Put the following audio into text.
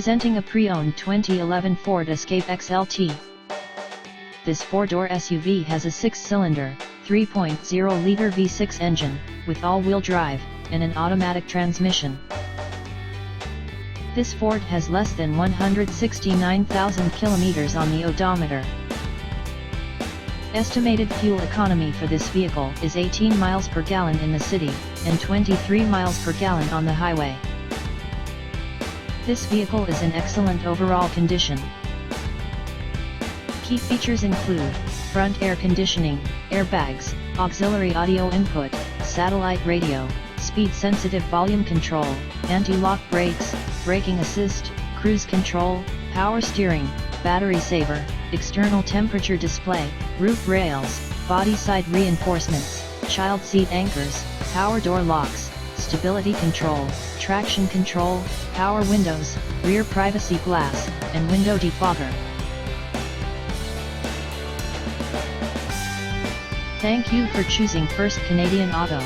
Presenting a pre-owned 2011 Ford Escape XLT. This four-door SUV has a 6-cylinder, 3.0-liter V6 engine, with all-wheel drive, and an automatic transmission. This Ford has less than 169,000 kilometers on the odometer. Estimated fuel economy for this vehicle is 18 miles per gallon in the city, and 23 miles per gallon on the highway. This vehicle is in excellent overall condition. Key features include front air conditioning, airbags, auxiliary audio input, satellite radio, speed-sensitive volume control, anti-lock brakes, braking assist, cruise control, power steering, battery saver, external temperature display, roof rails, body side reinforcements, child seat anchors, power door locks, stability control, traction control, power windows, rear privacy glass, and window defogger. Thank you for choosing First Canadian Auto.